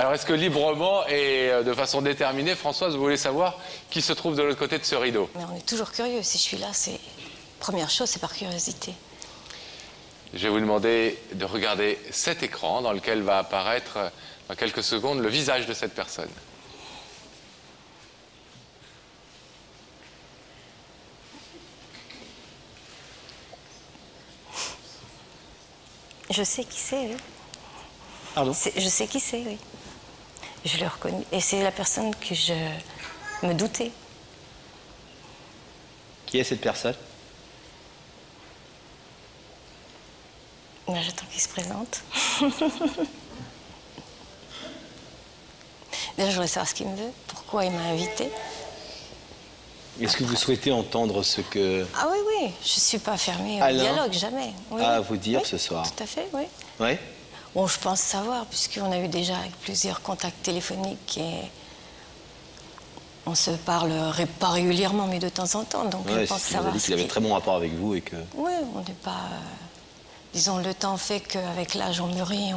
Alors, est-ce que librement et de façon déterminée, Françoise, vous voulez savoir qui se trouve de l'autre côté de ce rideau? Mais on est toujours curieux. Si je suis là, c'est... Première chose, c'est par curiosité. Je vais vous demander de regarder cet écran dans lequel va apparaître dans quelques secondes le visage de cette personne. Je sais qui c'est, oui. Pardon? Je sais qui c'est, oui. Je l'ai reconnu. Et c'est la personne que je me doutais. Qui est cette personne? Ben, j'attends qu'il se présente. Déjà, je voudrais savoir ce qu'il me veut, pourquoi il m'a invité. Est-ce que vous souhaitez entendre ce que... Ah oui, oui, je ne suis pas fermée au Alain dialogue, jamais. Oui, a à oui. vous dire Oui, ce soir? Tout à fait, oui. Oui? Bon, je pense savoir, puisqu'on a eu déjà plusieurs contacts téléphoniques et on se parle pas régulièrement, mais de temps en temps. Donc Ouais, je pense il savoir. a dit qu'il avait très bon rapport avec vous et que... Oui, on n'est pas. Disons, le temps fait qu'avec l'âge, on mûrit,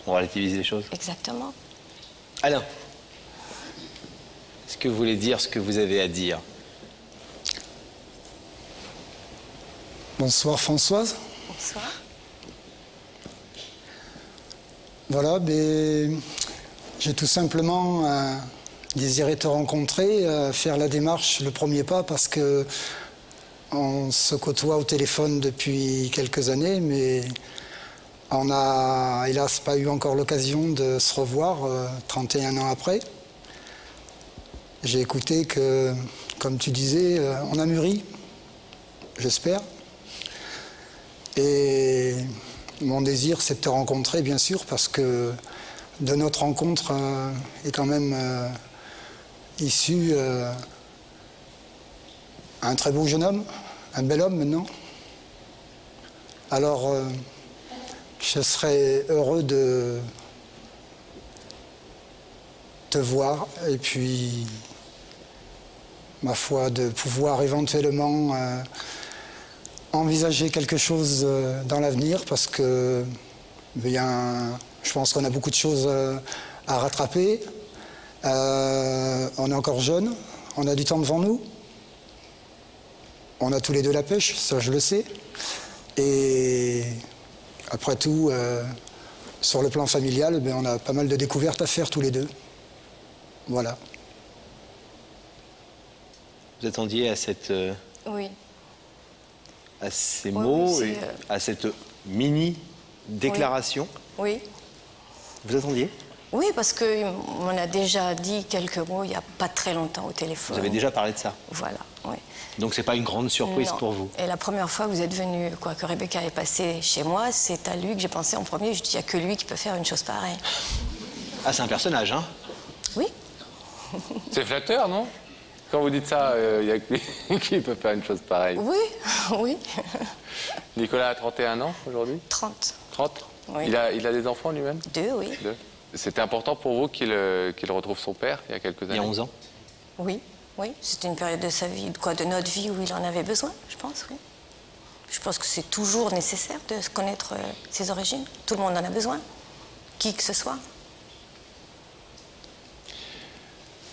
On relativise les choses. Exactement. Alain, est-ce que vous voulez dire ce que vous avez à dire? Bonsoir Françoise. Bonsoir. Voilà, ben, j'ai tout simplement désiré te rencontrer, faire la démarche, le premier pas, parce que on se côtoie au téléphone depuis quelques années, mais on n'a hélas pas eu encore l'occasion de se revoir 31 ans après. J'ai écouté que, comme tu disais, on a mûri, j'espère. Et mon désir, c'est de te rencontrer, bien sûr, parce que de notre rencontre est quand même issu un très beau jeune homme, un bel homme maintenant. Alors, je serais heureux de te voir et puis, ma foi, de pouvoir éventuellement envisager quelque chose dans l'avenir parce que je pense qu'on a beaucoup de choses à rattraper. On est encore jeunes, on a du temps devant nous. On a tous les deux la pêche, ça je le sais. Et après tout, sur le plan familial, on a pas mal de découvertes à faire tous les deux. Voilà. Vous attendiez à cette... Oui. à ces Oui, mots oui, et à cette mini-déclaration. Oui. Vous attendiez? Oui, parce qu'on a déjà dit quelques mots il n'y a pas très longtemps au téléphone. Vous avez déjà parlé de ça? Voilà, oui. Donc c'est pas une grande surprise Non. pour vous? Et la première fois que vous êtes venu, quoi, que Rebecca est passée chez moi, c'est à lui que j'ai pensé en premier. Je dis, il n'y a que lui qui peut faire une chose pareille. Ah, c'est un personnage, hein? Oui. C'est flatteur, non? Quand vous dites ça, il y a que lui qui peut faire une chose pareille. Oui, oui. Nicolas a 31 ans aujourd'hui? 30. 30? Oui. Il a des enfants lui-même? 2, oui. 2. C'était important pour vous qu'il retrouve son père il y a quelques années? Il y a 11 ans? Oui, oui. C'était une période de sa vie, de notre vie où il en avait besoin, je pense, oui. Je pense que c'est toujours nécessaire de connaître ses origines. Tout le monde en a besoin, qui que ce soit.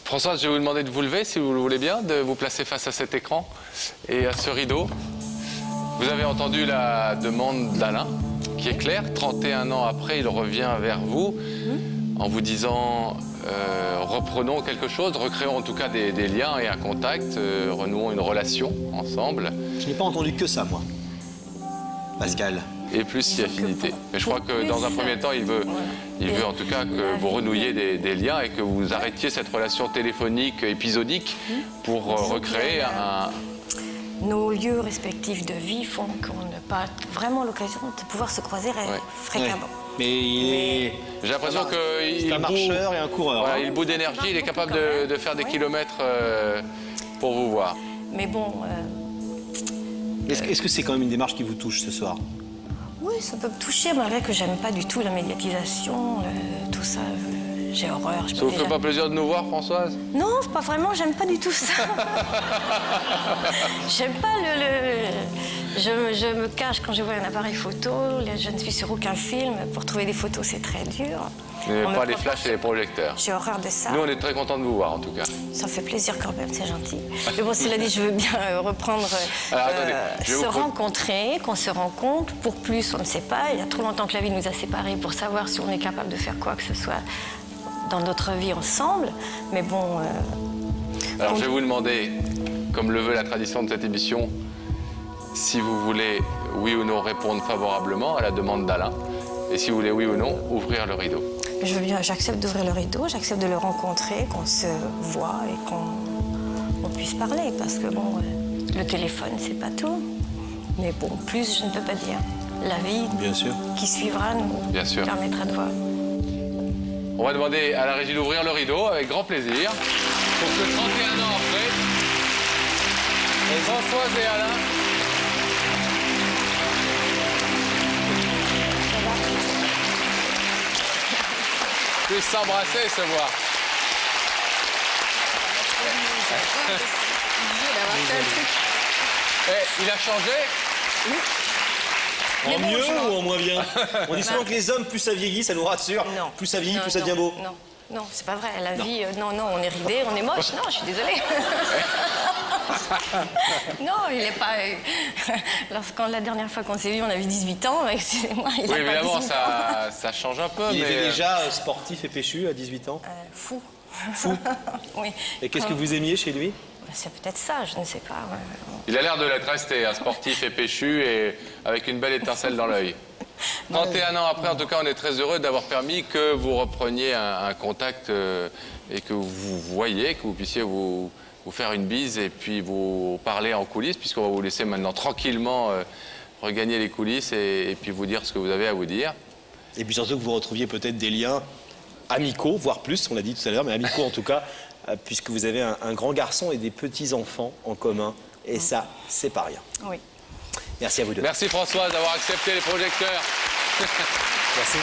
Françoise, je vais vous demander de vous lever, si vous le voulez bien, de vous placer face à cet écran et à ce rideau. Vous avez entendu la demande d'Alain, qui est claire. 31 ans après, il revient vers vous en vous disant reprenons quelque chose, recréons en tout cas des liens et un contact, renouons une relation ensemble. Je n'ai pas entendu que ça, moi. Pascal. Et plus si affinité. Mais je crois que dans un premier temps, il veut en tout cas que vous renouiez des liens et que vous arrêtiez cette relation téléphonique épisodique pour recréer un... Nos lieux respectifs de vie font qu'on n'a pas vraiment l'occasion de pouvoir se croiser fréquemment. Mais J'ai l'impression qu'il c'est un marcheur et un coureur. Voilà, hein. il bout d'énergie, il est capable de faire des kilomètres pour vous voir. Mais bon... Est-ce que c'est quand même une démarche qui vous touche ce soir? Oui, ça peut me toucher, malgré que j'aime pas du tout la médiatisation, tout ça. J'ai horreur. Ça vous fait pas plaisir de nous voir, Françoise? Non, pas vraiment, j'aime pas du tout ça. J'aime pas Je me cache quand je vois un appareil photo. Je ne suis sur aucun film. Pour trouver des photos, c'est très dur. Vous n'avez pas les flashs et les projecteurs. J'ai horreur de ça. Nous, on est très contents de vous voir, en tout cas. Ça fait plaisir quand même, c'est gentil. Mais bon, cela dit, je veux bien reprendre Alors, attendez, rencontrer, qu'on se rencontre. Pour plus, on ne sait pas. Il y a trop longtemps que la vie nous a séparés pour savoir si on est capable de faire quoi que ce soit dans notre vie ensemble. Mais bon... Alors, je vais vous demander, comme le veut la tradition de cette émission, si vous voulez, oui ou non, répondre favorablement à la demande d'Alain. Et si vous voulez, oui ou non, ouvrir le rideau. Je veux bien, j'accepte d'ouvrir le rideau, j'accepte de le rencontrer, qu'on se voit et qu'on puisse parler. Parce que bon, le téléphone, c'est pas tout. Mais bon, plus, je ne peux pas dire. La vie Bien sûr. qui suivra nous permettra de voir. On va demander à la régie d'ouvrir le rideau avec grand plaisir. Pour que 31 ans après, Françoise et Alain puissent s'embrasser et se voir. Il a changé? En mieux ou en moins bien? On dit souvent que les hommes, plus ça vieillit, ça nous rassure. Non. Plus ça vieillit, plus ça devient beau. Non, c'est pas vrai. La vie, non, on est ridé, on est moche. Non, je suis désolée. Non, il n'est pas... La dernière fois qu'on s'est vu, on avait 18 ans. Excusez-moi, il a Oui, évidemment, pas 18 ans. ça change un peu. Il mais... était déjà sportif et péchu à 18 ans. Fou. Fou. Oui. Et qu'est-ce que vous aimiez chez lui? C'est peut-être ça, je ne sais pas. Il a l'air de l'être resté, un sportif et péchu et avec une belle étincelle dans l'œil. 31 ans après, en tout cas, on est très heureux d'avoir permis que vous repreniez un contact et que vous voyiez, que vous puissiez vous faire une bise et puis vous parler en coulisses, puisqu'on va vous laisser maintenant tranquillement regagner les coulisses et puis vous dire ce que vous avez à vous dire. Et puis surtout que vous retrouviez peut-être des liens amicaux, voire plus, on l'a dit tout à l'heure, mais amicaux en tout cas, puisque vous avez un grand garçon et des petits-enfants en commun. Et ça, c'est pas rien. Oui. Merci à vous deux. Merci Françoise d'avoir accepté les projecteurs. Merci.